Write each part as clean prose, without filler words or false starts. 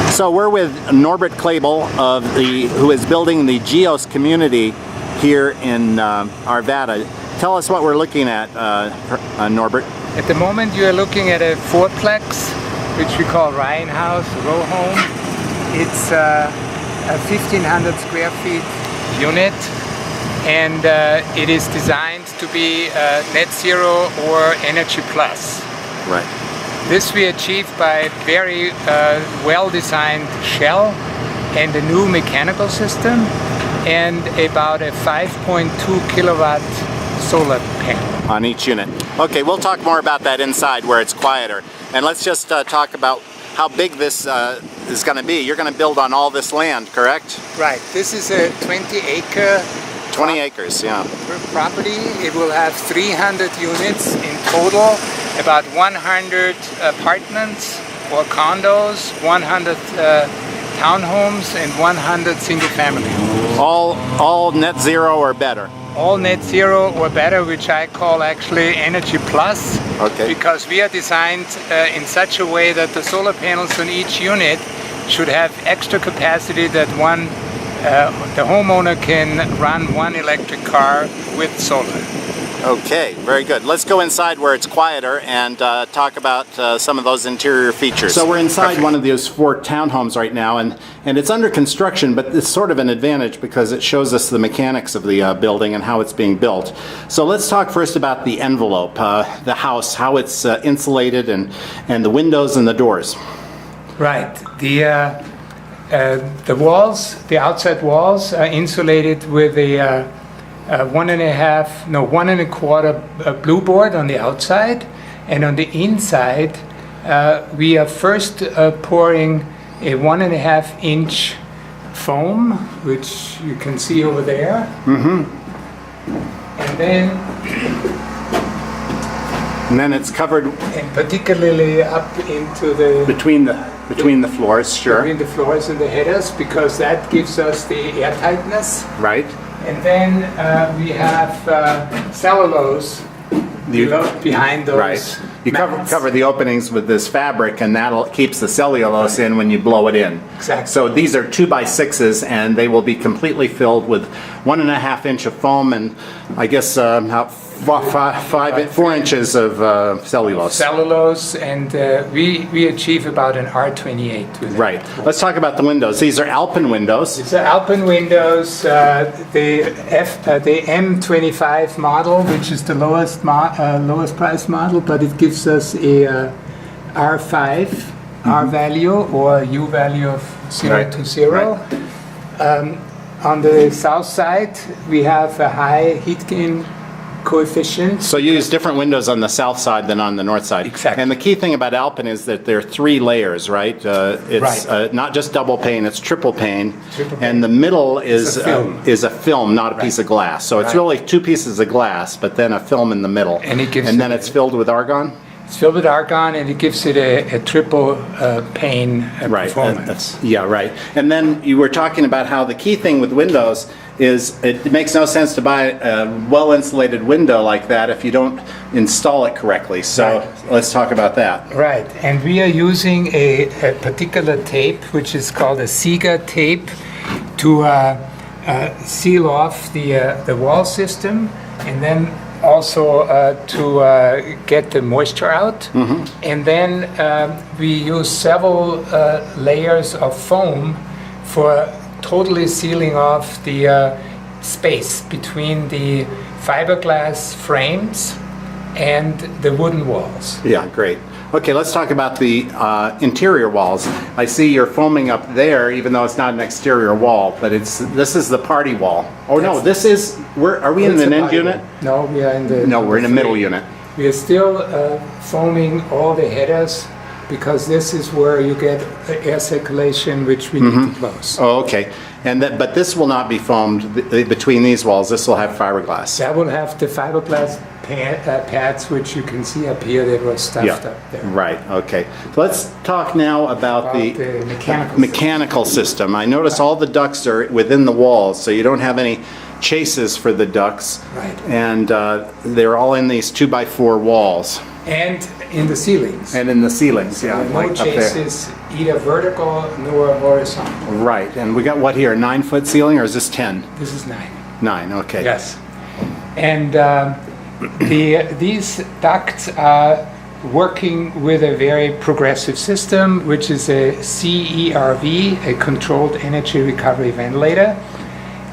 So we're with Norbert Klebl who is building the Geos Community here in Arvada. Tell us what we're looking at, Norbert. At the moment you are looking at a fourplex, which we call Ryan House, row home. It's a 1,500 square feet unit, and it is designed to be net zero or energy plus. Right. This we achieve by very well-designed shell and a new mechanical system and about a 5.2 kilowatt solar panel. On each unit. Okay, we'll talk more about that inside where it's quieter. And let's just talk about how big this is going to be. You're going to build on all this land, correct? Right. This is a 20-acre 20 acres, yeah. property. It will have 300 units in total, about 100 apartments or condos, 100 townhomes, and 100 single-family homes. All net zero or better? All net zero or better, which I call actually energy plus. Okay. Because we are designed in such a way that the solar panels on each unit should have extra capacity that the homeowner can run one electric car with solar. Okay, very good. Let's go inside where it's quieter and talk about some of those interior features. So we're inside one of those 4 townhomes right now, and it's under construction, but it's sort of an advantage because it shows us the mechanics of the building and how it's being built. So let's talk first about the envelope, the house, how it's insulated, and the windows and the doors. Right. The walls, the outside walls, are insulated with a 1 1/4 blue board on the outside, and on the inside we are first pouring a 1.5 inch foam, which you can see over there. Mm-hmm. And then it's covered, and particularly up into the between the floors, sure. Between the floors and the headers, because that gives us the air tightness. Right. And then we have cellulose behind those. Right. You cover the openings with this fabric, and that keeps the cellulose in when you blow it in. Exactly. So these are 2x6s, and they will be completely filled with 1.5 inch of foam, and I guess 4 inches of cellulose. Cellulose, and we achieve about an R28 with it. Right. Let's talk about the windows. These are Alpen windows. These are Alpen windows. The M25 model, which is the lowest price model, but it gives us a R5 R value or U value of 0 to 0. Right. On the south side, we have a high heat gain coefficient. So you use different windows on the south side than on the north side. Exactly. And the key thing about Alpen is that there are 3 layers, right? It's not just double pane, it's triple pane. And the middle is a film, not a piece of glass. So it's really 2 pieces of glass, but then a film in the middle. And then it's filled with argon? It's filled with argon, and it gives it a triple pane performance. Yeah, right. And then you were talking about how the key thing with windows is it makes no sense to buy a well-insulated window like that if you don't install it correctly. So let's talk about that. Right, and we are using a particular tape, which is called a Seeger tape, to seal off the wall system, and then also to get the moisture out. Mm-hmm. And then we use several layers of foam for totally sealing off the space between the fiberglass frames and the wooden walls. Yeah, great. Okay, let's talk about the interior walls. I see you're foaming up there, even though it's not an exterior wall, but this is the party wall. Oh no, this is, are we in an end unit? No, we are in the... No, we're in a middle unit. We are still foaming all the headers, because this is where you get air circulation, which we need to close. Oh, okay. But this will not be foamed between these walls. This will have fiberglass. That will have the fiberglass pads, which you can see up here. That were stuffed up there. Right. Okay. So let's talk now about the mechanical system. I notice all the ducts are within the walls, so you don't have any chases for the ducts. Right. And they're all in these 2x4 walls. And in the ceilings. And in the ceilings, yeah. No chases either vertical nor horizontal. Right, and we got what here, 9-foot ceiling, or is this 10? This is 9. 9, okay. Yes. And these ducts are working with a very progressive system, which is a CERV, a controlled energy recovery ventilator,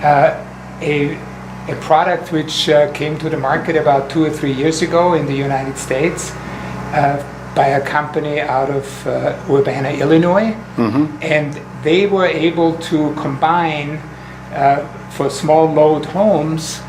a product which came to the market about 2 or 3 years ago in the United States by a company out of Urbana, Illinois. And they were able to combine for small load homes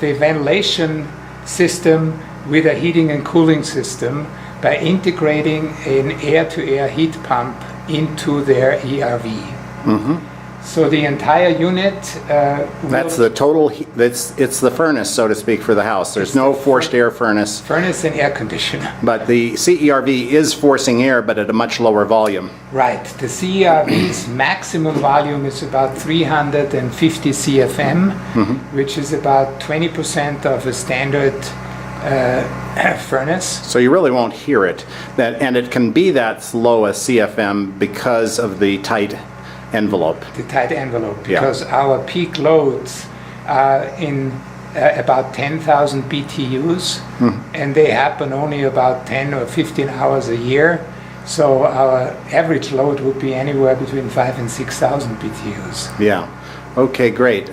the ventilation system with a heating and cooling system by integrating an air-to-air heat pump into their ERV. So the entire unit That's the total, it's the furnace, so to speak, for the house. There's no forced air furnace. Furnace and air conditioner. But the CERV is forcing air, but at a much lower volume. Right. The CERV's maximum volume is about 350 CFM, which is about 20% of a standard furnace. So you really won't hear it. And it can be that low a CFM because of the tight envelope. The tight envelope, because our peak loads are in about 10,000 BTUs, and they happen only about 10 or 15 hours a year. So our average load would be anywhere between 5,000 and 6,000 BTUs. Yeah. Okay, great.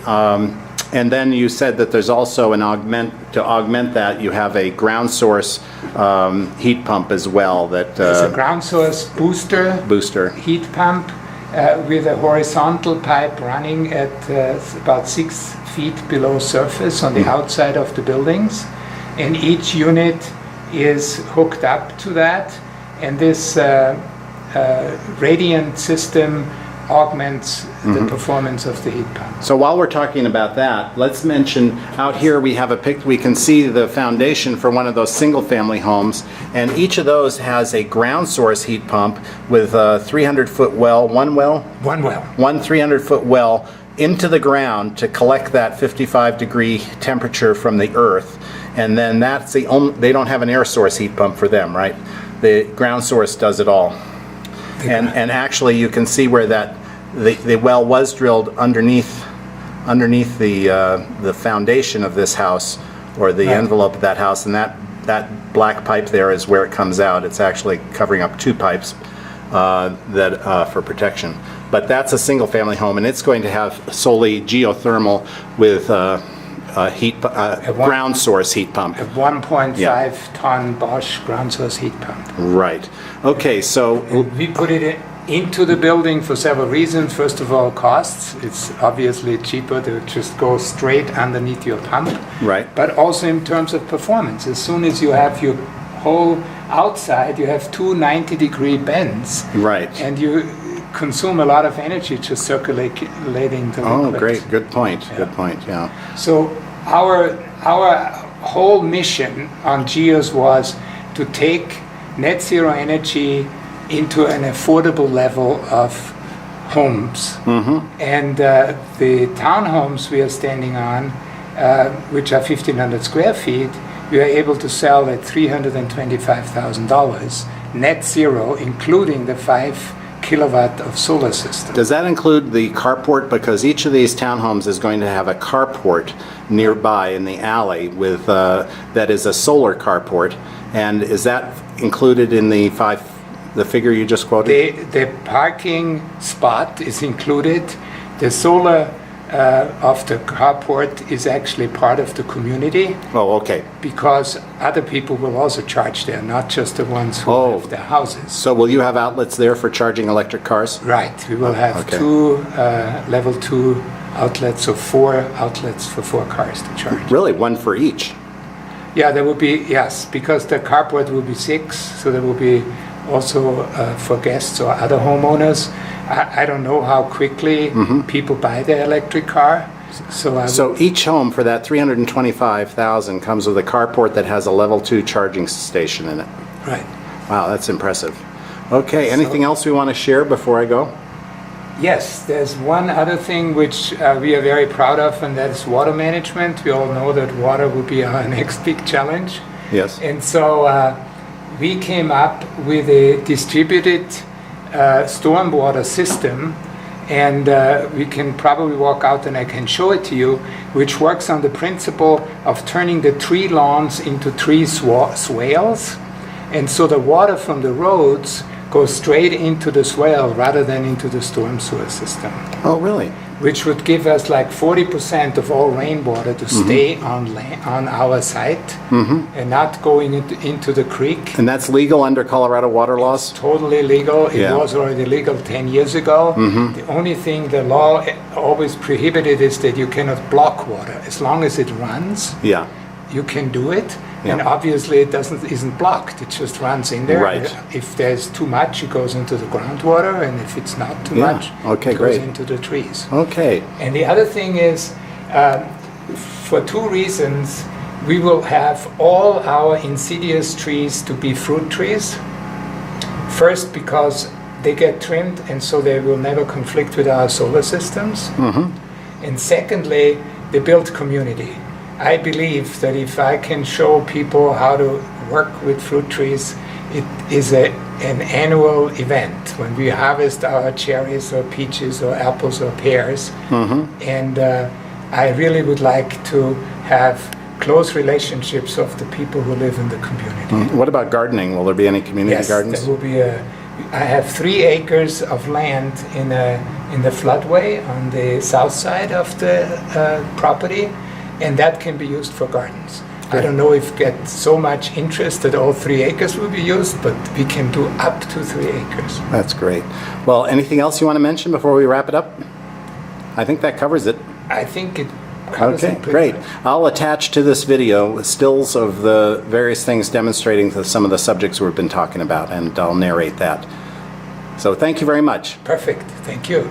And then you said that there's also to augment that, you have a ground source heat pump as well. It's a ground source booster heat pump with a horizontal pipe running at about 6 feet below surface on the outside of the buildings. And each unit is hooked up to that. And this radiant system augments the performance of the heat pump. So while we're talking about that, let's mention out here we have we can see the foundation for one of those single-family homes, and each of those has a ground source heat pump with a 300-foot well, one 300-foot well into the ground to collect that 55-degree temperature from the earth, and then that's the only, they don't have an air source heat pump for them, right? The ground source does it all. And actually you can see where that the well was drilled underneath the foundation of this house, or the envelope of that house, and that black pipe there is where it comes out. It's actually covering up 2 pipes for protection. But that's a single family home, and it's going to have solely geothermal with ground source heat pump. A 1.5 ton Bosch ground source heat pump. Right. Okay, so we put it into the building for several reasons. First of all, costs. It's obviously cheaper to just go straight underneath your pump. Right. But also in terms of performance. As soon as you have your whole outside, you have 2 90-degree bends. Right. And you consume a lot of energy just circulating the liquid. Oh, great. Good point. Yeah. Good point, yeah. So our whole mission on Geos was to take net zero energy into an affordable level of homes. And the townhomes we are standing on, which are 1,500 square feet, we are able to sell at $325,000 net zero, including the 5 kilowatt of solar system. Does that include the carport? Because each of these townhomes is going to have a carport nearby in the alley with that is a solar carport. And is that included in the figure you just quoted? The parking spot is included. The solar of the carport is actually part of the community. Oh, okay. Because other people will also charge there, not just the ones who have their houses. So will you have outlets there for charging electric cars? Right. We will have 2 level 2 outlets, so 4 outlets for 4 cars to charge. Really? 1 for each? Yeah, there will be, yes, because the carport will be 6, so there will be also for guests or other homeowners. I don't know how quickly people buy their electric car. So each home for that $325,000 comes with a carport that has a level 2 charging station in it. Right. Wow, that's impressive. Okay, anything else we want to share before I go? Yes, there's one other thing which we are very proud of, and that is water management. We all know that water will be our next big challenge. Yes. And so we came up with a distributed stormwater system, and we can probably walk out and I can show it to you, which works on the principle of turning the tree lawns into tree swales, and so the water from the roads goes straight into the swale rather than into the storm sewer system. Oh, really? Which would give us like 40% of all rainwater to stay on our site and not going into the creek. And that's legal under Colorado water laws? Totally legal. It Yeah. was already legal 10 years ago. The only thing the law always prohibited is that you cannot block water. As long as it runs, Yeah. you can do it. Yeah. And obviously it isn't blocked. It just runs in there. Right. If there's too much, it goes into the groundwater, and if it's not too Yeah. much, Okay, it goes great. into the trees. Okay. And the other thing is, for two reasons, we will have all our insidious trees to be fruit trees. First, because they get trimmed, and so they will never conflict with our solar systems. And secondly, they build community. I believe that if I can show people how to work with fruit trees, it is an annual event when we harvest our cherries or peaches or apples or pears. And I really would like to have close relationships of the people who live in the community. What about gardening? Will there be any community Yes, gardens? there will be I have 3 acres of land in the floodway on the south side of the property, and that can be used for gardens. I don't know if get so much interest that all 3 acres will be used, but we can do up to 3 acres. That's great. Well, anything else you want to mention before we wrap it up? I think that covers it. I think it covers Okay, it pretty great. much. I'll attach to this video stills of the various things demonstrating some of the subjects we've been talking about, and I'll narrate that. So thank you very much. Perfect. Thank you.